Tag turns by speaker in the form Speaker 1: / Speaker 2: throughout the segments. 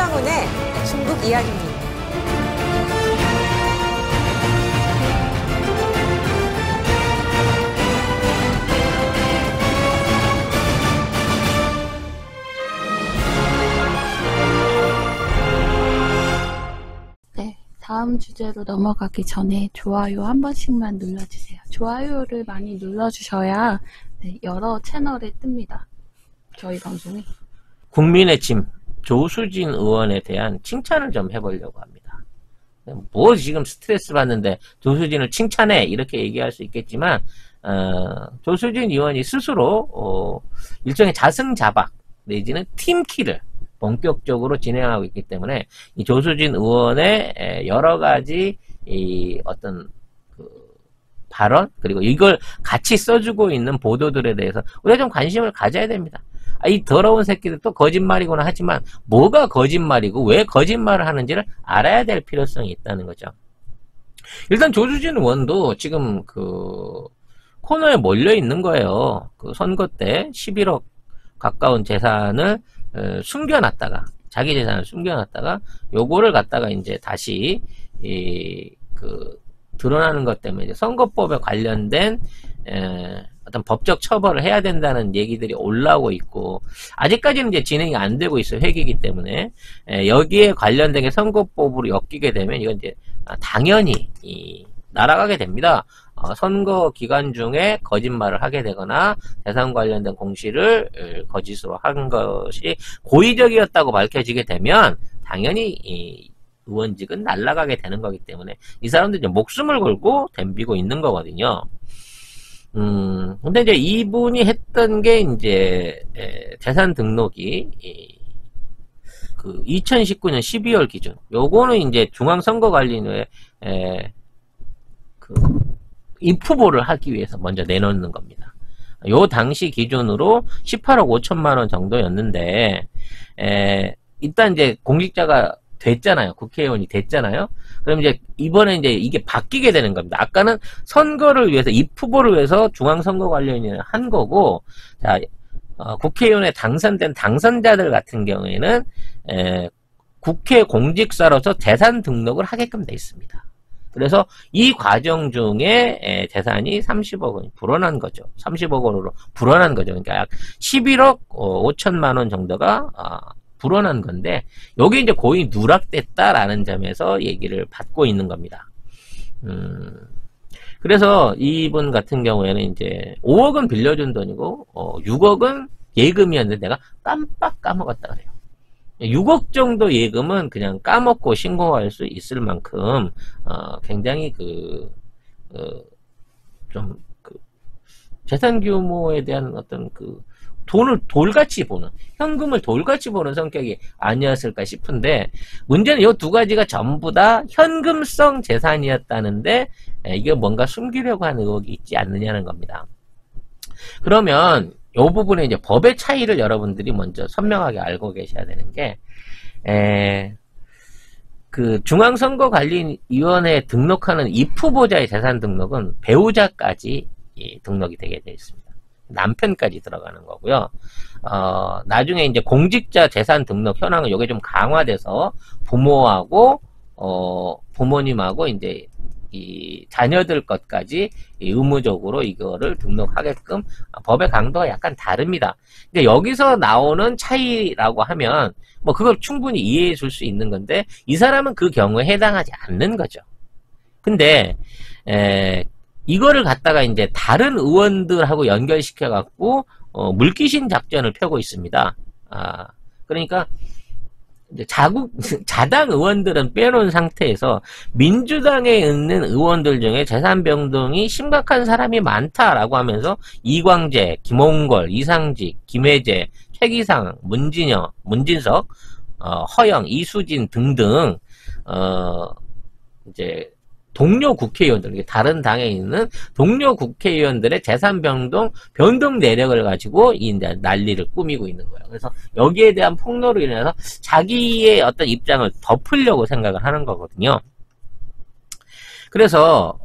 Speaker 1: 한상훈의 중국 이야기입니다.
Speaker 2: 네, 다음 주제로 넘어가기 전에 좋아요 한 번씩만 눌러주세요. 좋아요를 많이 눌러주셔야 여러 채널에 뜹니다. 저희 방송이.
Speaker 3: 국민의 짐 조수진 의원에 대한 칭찬을 좀 해보려고 합니다. 뭐 지금 스트레스 받는데 조수진을 칭찬해 이렇게 얘기할 수 있겠지만 조수진 의원이 스스로 일종의 자승자박 내지는 팀킬을 본격적으로 진행하고 있기 때문에 이 조수진 의원의 여러 가지 이 어떤 그 발언 그리고 이걸 같이 써주고 있는 보도들에 대해서 우리가 좀 관심을 가져야 됩니다. 이 더러운 새끼들 또 거짓말이구나 하지만 뭐가 거짓말이고 왜 거짓말을 하는지를 알아야 될 필요성이 있다는 거죠. 일단 조수진 의원도 지금 그 코너에 몰려 있는 거예요. 그 선거 때 11억 가까운 재산을 숨겨놨다가 자기 재산을 숨겨놨다가 요거를 갖다가 이제 다시 드러나는 것 때문에 이제 선거법에 관련된 어떤 법적 처벌을 해야 된다는 얘기들이 올라오고 있고 아직까지는 이제 진행이 안 되고 있어요. 회기이기 때문에 여기에 관련된 게 선거법으로 엮이게 되면 이건 이제 당연히 날아가게 됩니다. 선거 기간 중에 거짓말을 하게 되거나 재산 관련된 공시를 거짓으로 한 것이 고의적이었다고 밝혀지게 되면 당연히 의원직은 날아가게 되는 거기 때문에 이 사람들 이제 목숨을 걸고 덤비고 있는 거거든요. 근데 이제 이분이 했던 게 이제 재산 등록이 그 2019년 12월 기준 요거는 이제 중앙선거관리위에 그 입후보를 하기 위해서 먼저 내놓는 겁니다. 요 당시 기준으로 18억 5천만 원 정도였는데 일단 이제 공직자가 됐잖아요. 국회의원이 됐잖아요. 그럼 이제 이번에 이제 이게 바뀌게 되는 겁니다. 아까는 선거를 위해서 입후보를 위해서 중앙선거관리위원회를 한 거고, 자 국회의원에 당선된 당선자들 같은 경우에는 국회 공직자로서 재산 등록을 하게끔 돼 있습니다. 그래서 이 과정 중에 재산이 30억 원이 불어난 거죠. 30억 원으로 불어난 거죠. 그러니까 약 11억 5천만 원 정도가 불어난 건데 여기 이제 고의 누락됐다라는 점에서 얘기를 받고 있는 겁니다. 그래서 이분 같은 경우에는 이제 5억은 빌려준 돈이고 6억은 예금이었는데 내가 깜빡 까먹었다 그래요. 6억 정도 예금은 그냥 까먹고 신고할 수 있을 만큼 굉장히 좀 재산 규모에 대한 어떤 돈을 돌같이 보는, 현금을 돌같이 보는 성격이 아니었을까 싶은데, 문제는 이 두 가지가 전부 다 현금성 재산이었다는데, 이게 뭔가 숨기려고 하는 의혹이 있지 않느냐는 겁니다. 그러면, 이 부분에 이제 법의 차이를 여러분들이 먼저 선명하게 알고 계셔야 되는 게, 그 중앙선거관리위원회에 등록하는 입후보자의 재산 등록은 배우자까지 등록이 되게 되어 있습니다. 남편까지 들어가는 거고요. 나중에 이제 공직자 재산 등록 현황은 요게 좀 강화돼서 부모하고, 부모님하고 이제 이 자녀들 것까지 의무적으로 이거를 등록하게끔 법의 강도가 약간 다릅니다. 근데 여기서 나오는 차이라고 하면 뭐 그걸 충분히 이해해 줄 수 있는 건데 이 사람은 그 경우에 해당하지 않는 거죠. 근데, 이거를 갖다가 이제 다른 의원들하고 연결시켜 갖고 물귀신 작전을 펴고 있습니다. 그러니까 이제 자당 의원들은 빼놓은 상태에서 민주당에 있는 의원들 중에 재산 변동이 심각한 사람이 많다라고 하면서 이광재, 김홍걸, 이상직, 김혜재, 최기상, 문진석, 허영, 이수진 등등 이제 동료 국회의원들, 다른 당에 있는 동료 국회의원들의 재산 변동 내력을 가지고 이제 난리를 꾸미고 있는 거예요. 그래서 여기에 대한 폭로로 인해서 자기의 어떤 입장을 덮으려고 생각을 하는 거거든요. 그래서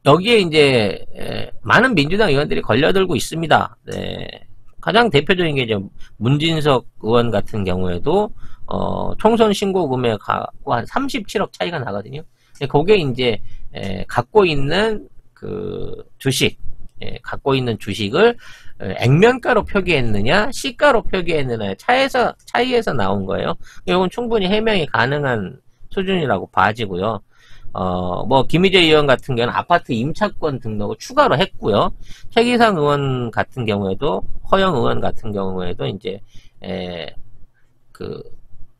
Speaker 3: 여기에 이제 많은 민주당 의원들이 걸려들고 있습니다. 네. 가장 대표적인 게 이제 문진석 의원 같은 경우에도 총선 신고 금액하고 한 37억 차이가 나거든요. 그게 이제 갖고 있는 그 주식, 갖고 있는 주식을 액면가로 표기했느냐, 시가로 표기했느냐의 차이에서 나온 거예요. 이건 충분히 해명이 가능한 수준이라고 봐지고요. 뭐 김희재 의원 같은 경우는 아파트 임차권 등록을 추가로 했고요. 최기상 의원 같은 경우에도, 허영 의원 같은 경우에도 이제 그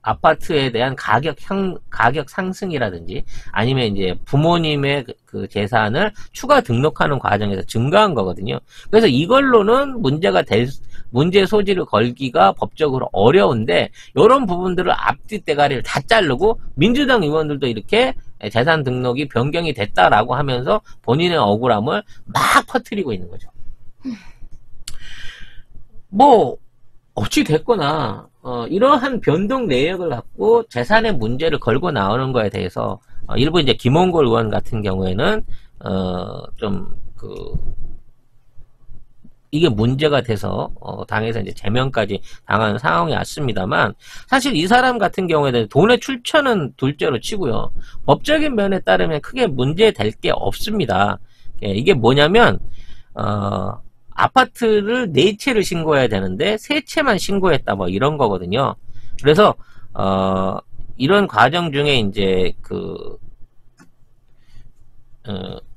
Speaker 3: 아파트에 대한 가격 상승이라든지 아니면 이제 부모님의 그 재산을 추가 등록하는 과정에서 증가한 거거든요. 그래서 이걸로는 문제 소지를 걸기가 법적으로 어려운데, 이런 부분들을 앞뒤 대가리를 다 자르고 민주당 의원들도 이렇게 재산 등록이 변경이 됐다라고 하면서 본인의 억울함을 막 퍼뜨리고 있는 거죠. 뭐 어찌 됐거나 이러한 변동 내역을 갖고 재산의 문제를 걸고 나오는 거에 대해서 일부 이제 김홍걸 의원 같은 경우에는 이게 문제가 돼서 당에서 이제 제명까지 당하는 상황이 왔습니다만, 사실 이 사람 같은 경우에는 돈의 출처는 둘째로 치고요, 법적인 면에 따르면 크게 문제될 게 없습니다. 이게 뭐냐면 아파트를 4채를 신고해야 되는데 3채만 신고했다, 뭐 이런 거거든요. 그래서 이런 과정 중에 이제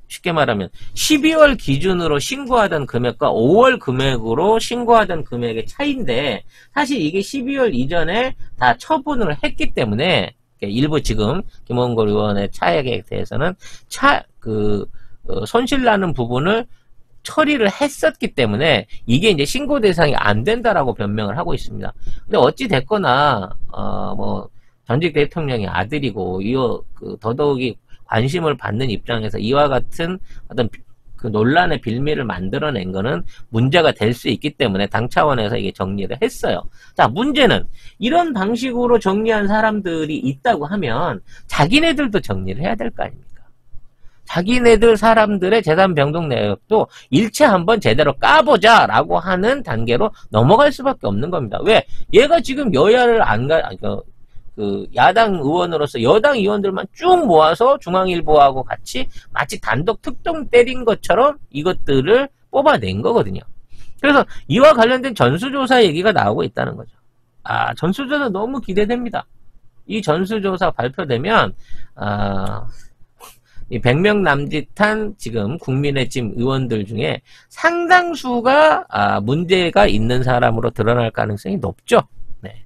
Speaker 3: 쉽게 말하면 12월 기준으로 신고하던 금액과 5월 금액으로 신고하던 금액의 차이인데, 사실 이게 12월 이전에 다 처분을 했기 때문에 일부 지금 김홍걸 의원의 차액에 대해서는 손실나는 부분을 처리를 했었기 때문에 이게 이제 신고 대상이 안 된다라고 변명을 하고 있습니다. 근데 어찌 됐거나 뭐 전직 대통령의 아들이고 더더욱이 관심을 받는 입장에서 이와 같은 어떤 그 논란의 빌미를 만들어낸 거는 문제가 될 수 있기 때문에 당 차원에서 이게 정리를 했어요. 자, 문제는 이런 방식으로 정리한 사람들이 있다고 하면 자기네들도 정리를 해야 될 거 아닙니까? 자기네들 사람들의 재산 변동 내역도 일체 한번 제대로 까보자 라고 하는 단계로 넘어갈 수밖에 없는 겁니다. 왜? 얘가 지금 여야를 야당 의원으로서 여당 의원들만 쭉 모아서 중앙일보하고 같이 마치 단독 특종 때린 것처럼 이것들을 뽑아낸 거거든요. 그래서 이와 관련된 전수조사 얘기가 나오고 있다는 거죠. 전수조사 너무 기대됩니다. 이 전수조사 발표되면 이 100명 남짓한 지금 국민의힘 의원들 중에 상당수가 문제가 있는 사람으로 드러날 가능성이 높죠. 네.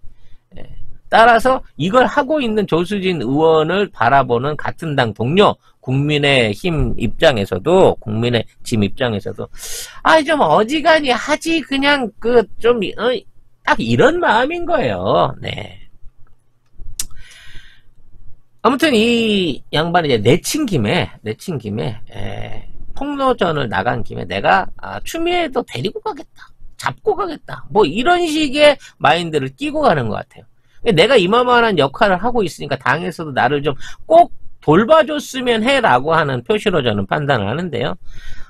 Speaker 3: 따라서 이걸 하고 있는 조수진 의원을 바라보는 같은 당 동료 국민의힘 입장에서도 좀 어지간히 하지 그냥 딱 이런 마음인 거예요. 네. 아무튼 이 양반이 이제 내친 김에 폭로전을 나간 김에 내가 추미애도 데리고 가겠다, 잡고 가겠다, 뭐 이런 식의 마인드를 끼고 가는 것 같아요. 내가 이만한 역할을 하고 있으니까 당에서도 나를 좀 꼭 돌봐줬으면 해라고 하는 표시로 저는 판단을 하는데요.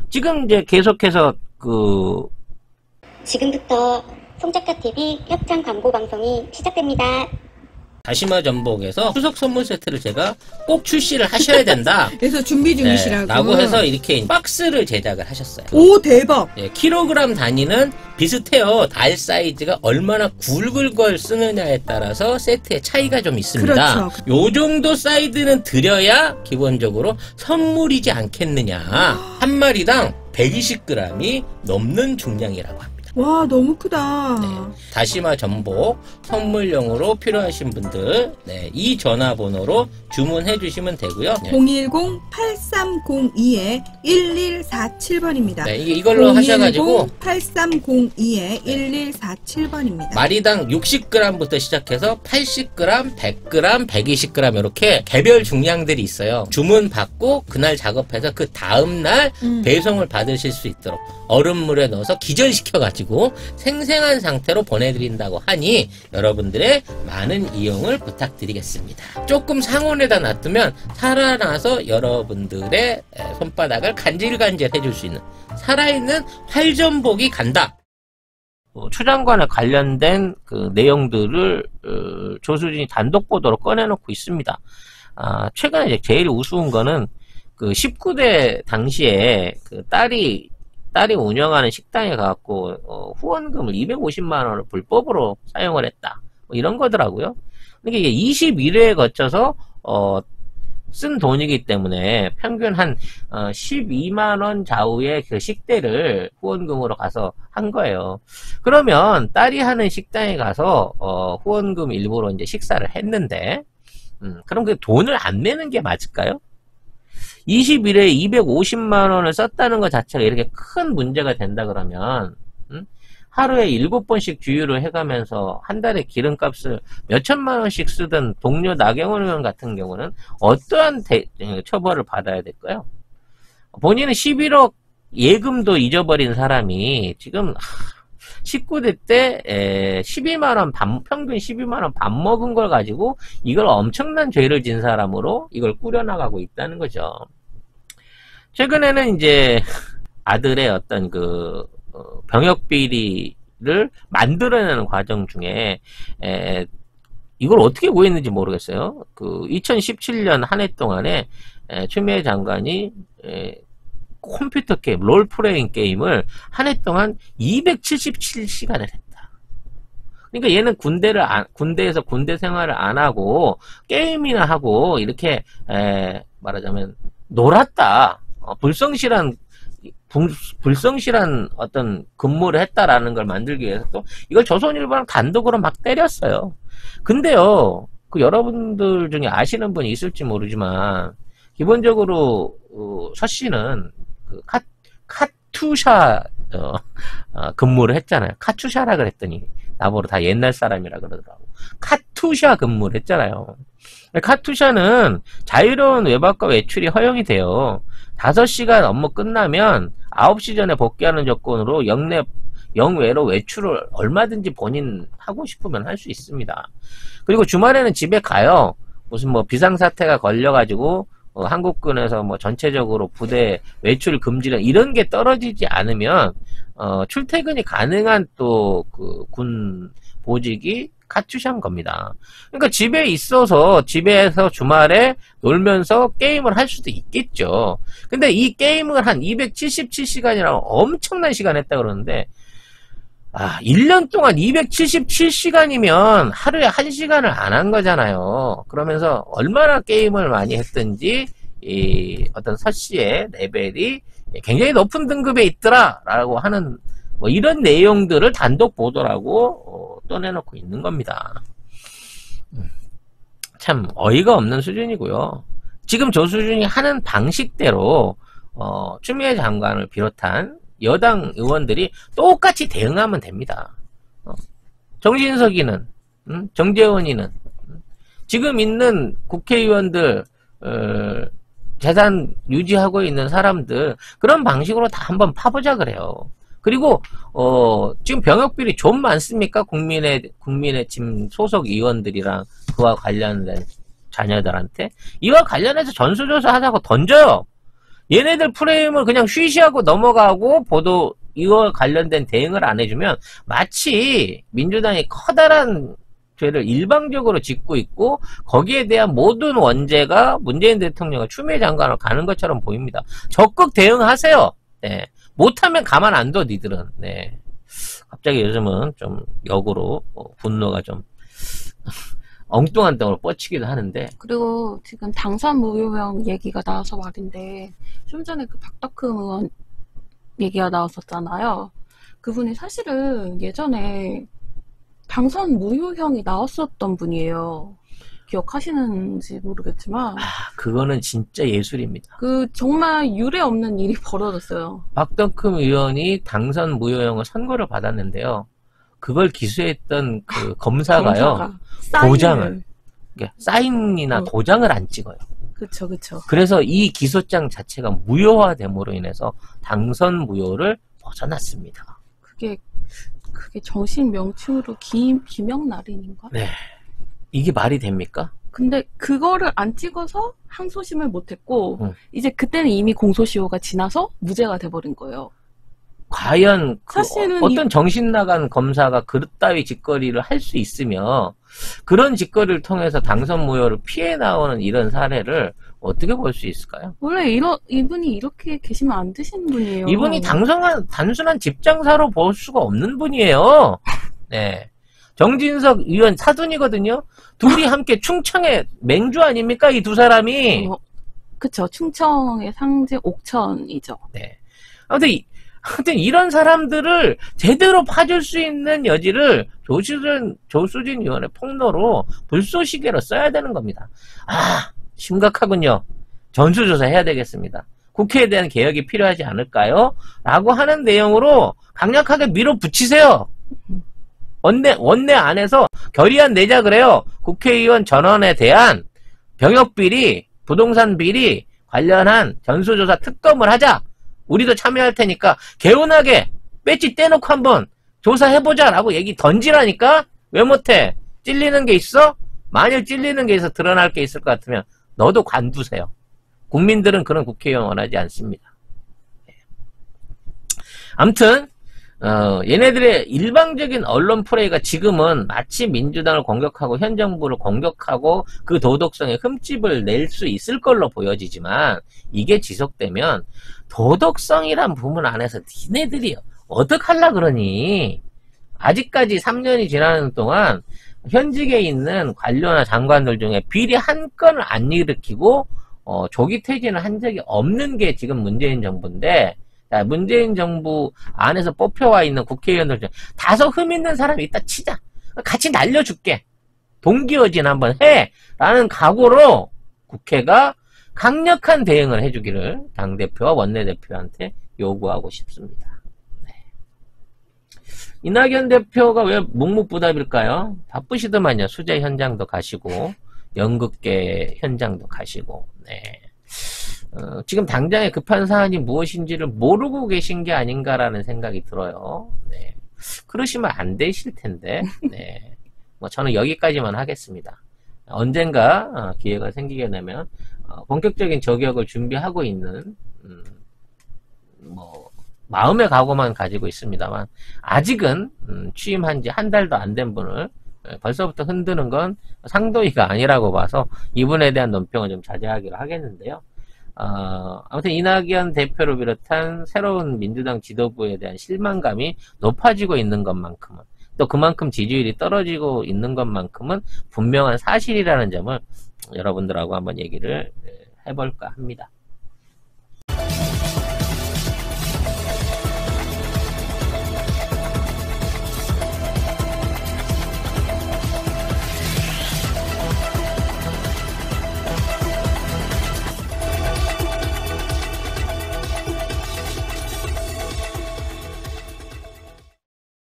Speaker 3: 지금 이제 계속해서
Speaker 4: 지금부터 송작가TV 협찬 광고 방송이 시작됩니다.
Speaker 3: 다시마 전복에서 추석 선물 세트를 제가 꼭 출시를 하셔야 된다.
Speaker 1: 그래서 준비 중이시라고.
Speaker 3: 라고 해서 이렇게 박스를 제작을 하셨어요.
Speaker 1: 오, 대박.
Speaker 3: 킬로그램 단위는 비슷해요. 알 사이즈가 얼마나 굵은 걸 쓰느냐에 따라서 세트의 차이가 좀 있습니다.
Speaker 1: 그렇죠.
Speaker 3: 요 정도 사이즈는 드려야 기본적으로 선물이지 않겠느냐. 한 마리당 120g이 넘는 중량이라고 합니다.
Speaker 1: 와, 너무 크다.
Speaker 3: 네, 다시마 전복 선물용으로 필요하신 분들 이 전화번호로 주문해 주시면 되고요.
Speaker 1: 010-8302-1147번입니다.
Speaker 3: 네, 이걸로 하셔가지고
Speaker 1: 8302-1147번입니다.
Speaker 3: 마리당 60g부터 시작해서 80g, 100g, 120g 이렇게 개별 중량들이 있어요. 주문 받고 그날 작업해서 그 다음날 배송을 받으실 수 있도록 얼음물에 넣어서 기절시켜가지고 생생한 상태로 보내드린다고 하니 여러분들의 많은 이용을 부탁드리겠습니다. 조금 상온에다 놔두면 살아나서 여러분들의 손바닥을 간질간질 해줄 수 있는 살아있는 활전복이 간다. 추 장관에 관련된 그 내용들을 조수진이 단독 보도로 꺼내놓고 있습니다. 최근에 이제 제일 우스운 거는 그 19대 당시에 그 딸이 운영하는 식당에 가갖고 후원금을 250만 원을 불법으로 사용을 했다. 뭐 이런 거더라고요. 이게 21회에 거쳐서 쓴 돈이기 때문에 평균 한 12만 원 좌우의 그 식대를 후원금으로 가서 한 거예요. 그러면 딸이 하는 식당에 가서 후원금 일부로 이제 식사를 했는데 그럼 그 돈을 안 내는 게 맞을까요? 21회에 250만 원을 썼다는 것 자체가 이렇게 큰 문제가 된다 그러면 하루에 7번씩 주유를 해가면서 한 달에 기름값을 몇천만 원씩 쓰던 동료 나경원 의원 같은 경우는 어떠한 처벌을 받아야 될까요? 본인은 11억 예금도 잊어버린 사람이 지금 19대 때 12만 원 평균 12만 원 밥 먹은 걸 가지고 이걸 엄청난 죄를 진 사람으로 이걸 꾸려나가고 있다는 거죠. 최근에는 이제 아들의 어떤 그 병역 비리를 만들어내는 과정 중에 이걸 어떻게 구했는지 모르겠어요. 그 2017년 한 해 동안에 추미애 장관이 컴퓨터 게임, 롤플레잉 게임을 한 해 동안 277시간을 했다. 그러니까 얘는 군대에서 군대 생활을 안 하고 게임이나 하고 이렇게 말하자면 놀았다. 불성실한 어떤 근무를 했다라는 걸 만들기 위해서 또 이걸 조선일보랑 단독으로 막 때렸어요. 근데요, 그 여러분들 중에 아시는 분이 있을지 모르지만 기본적으로 서 씨는 그 카투샤 근무를 했잖아요. 카투샤라 그랬더니 나보고 다 옛날 사람이라 그러더라고. 카투샤 근무를 했잖아요. 카투샤는 자유로운 외박과 외출이 허용이 돼요. 5시간 업무 끝나면 9시 전에 복귀하는 조건으로 영외로 외출을 얼마든지 본인 하고 싶으면 할 수 있습니다. 그리고 주말에는 집에 가요. 무슨 뭐 비상사태가 걸려가지고 한국군에서 뭐 전체적으로 부대 외출 금지령 이런 게 떨어지지 않으면 출퇴근이 가능한 또 그 군 보직이 카투샤인 겁니다. 그러니까 집에 있어서 집에서 주말에 놀면서 게임을 할 수도 있겠죠. 근데 이 게임을 한 277시간이라고 엄청난 시간 했다 그러는데 1년 동안 277시간이면 하루에 1시간을 안 한 거잖아요. 그러면서 얼마나 게임을 많이 했든지 이 어떤 서 씨의 레벨이 굉장히 높은 등급에 있더라 라고 하는 뭐 이런 내용들을 단독 보도라고 떠내놓고 있는 겁니다. 참 어이가 없는 수준이고요. 지금 조수진이 하는 방식대로 추미애 장관을 비롯한 여당 의원들이 똑같이 대응하면 됩니다. 정진석이는 정재원이는 지금 있는 국회의원들 재산 유지하고 있는 사람들 그런 방식으로 다 한번 파보자 그래요. 그리고 지금 병역비리 좀 많습니까? 국민의 지금 소속 의원들이랑 그와 관련된 자녀들한테 이와 관련해서 전수조사 하자고 던져요. 얘네들 프레임을 그냥 쉬쉬하고 넘어가고 보도 이와 관련된 대응을 안 해주면 마치 민주당이 커다란 죄를 일방적으로 짓고 있고 거기에 대한 모든 원죄가 문재인 대통령과 추미애 장관으로 가는 것처럼 보입니다. 적극 대응하세요. 네. 못하면 가만 안 둬 니들은. 네. 갑자기 요즘은 좀 역으로 분노가 좀 엉뚱한 땅으로 뻗치기도 하는데.
Speaker 2: 그리고 지금 당선 무효형 얘기가 나와서 말인데 좀 전에 그 박덕흠 의원 얘기가 나왔었잖아요. 그분이 사실은 예전에 당선 무효형이 나왔었던 분이에요. 기억하시는지 모르겠지만
Speaker 3: 그거는 진짜 예술입니다.
Speaker 2: 그 정말 유례 없는 일이 벌어졌어요.
Speaker 3: 박덕흠 의원이 당선 무효형을 선고를 받았는데요. 그걸 기수했던 그 검사가요. 도장을 그러니까 사인이나 도장을 안 찍어요.
Speaker 2: 그쵸.
Speaker 3: 그래서 이 기소장 자체가 무효화됨으로 인해서 당선 무효를 벗어났습니다.
Speaker 2: 그게 정신 명칭으로 김영란인인가?
Speaker 3: 네. 이게 말이 됩니까?
Speaker 2: 근데 그거를 안 찍어서 항소심을 못했고 이제 그때는 이미 공소시효가 지나서 무죄가 돼버린 거예요.
Speaker 3: 과연
Speaker 2: 사실은
Speaker 3: 어떤 정신 나간 검사가 그따위 짓거리를 할 수 있으며 그런 짓거리를 통해서 당선 무효를 피해 나오는 이런 사례를 어떻게 볼 수 있을까요?
Speaker 2: 원래 이분이 이렇게 계시면 안 되시는 분이에요.
Speaker 3: 이분이 단순한 집장사로 볼 수가 없는 분이에요. 네. 정진석 의원 사돈이거든요. 둘이 함께 충청의 맹주 아닙니까? 이 두 사람이.
Speaker 2: 그쵸. 충청의 상징 옥천이죠.
Speaker 3: 네. 아무튼 이런 사람들을 제대로 파줄 수 있는 여지를 조수진 의원의 폭로로 불쏘시개로 써야 되는 겁니다. 아, 심각하군요. 전수조사 해야 되겠습니다. 국회에 대한 개혁이 필요하지 않을까요? 라고 하는 내용으로 강력하게 밀어붙이세요. 원내 안에서 결의안 내자 그래요. 국회의원 전원에 대한 병역비리, 부동산 비리 관련한 전수조사 특검을 하자. 우리도 참여할 테니까 개운하게 배지 떼놓고 한번 조사해보자 라고 얘기 던지라니까? 왜 못해? 찔리는 게 있어? 만일 찔리는 게 있어 드러날 게 있을 것 같으면 너도 관두세요. 국민들은 그런 국회의원 원하지 않습니다. 아무튼 얘네들의 일방적인 언론 플레이가 지금은 마치 민주당을 공격하고 현 정부를 공격하고 그 도덕성에 흠집을 낼 수 있을 걸로 보여지지만 이게 지속되면 도덕성이란 부분 안에서 니네들이 어떡하려 그러니? 아직까지 3년이 지나는 동안 현직에 있는 관료나 장관들 중에 비리 한 건을 안 일으키고 조기 퇴진을 한 적이 없는 게 지금 문재인 정부인데 문재인 정부 안에서 뽑혀와 있는 국회의원들 중에 다소 흠 있는 사람이 있다 치자. 같이 날려줄게. 동기어진 한번 해. 라는 각오로 국회가 강력한 대응을 해주기를 당대표와 원내대표한테 요구하고 싶습니다. 네. 이낙연 대표가 왜 묵묵부답일까요? 바쁘시더만요. 수재 현장도 가시고 연극계 현장도 가시고. 네. 지금 당장에 급한 사안이 무엇인지를 모르고 계신 게 아닌가라는 생각이 들어요. 네. 그러시면 안 되실 텐데. 네. 뭐 저는 여기까지만 하겠습니다. 언젠가 기회가 생기게 되면 본격적인 저격을 준비하고 있는 뭐 마음의 각오만 가지고 있습니다만 아직은 취임한 지 한 달도 안 된 분을 벌써부터 흔드는 건 상도이가 아니라고 봐서 이분에 대한 논평을 좀 자제하기로 하겠는데요. 아무튼 이낙연 대표를 비롯한 새로운 민주당 지도부에 대한 실망감이 높아지고 있는 것만큼은 또 그만큼 지지율이 떨어지고 있는 것만큼은 분명한 사실이라는 점을 여러분들하고 한번 얘기를 해볼까 합니다.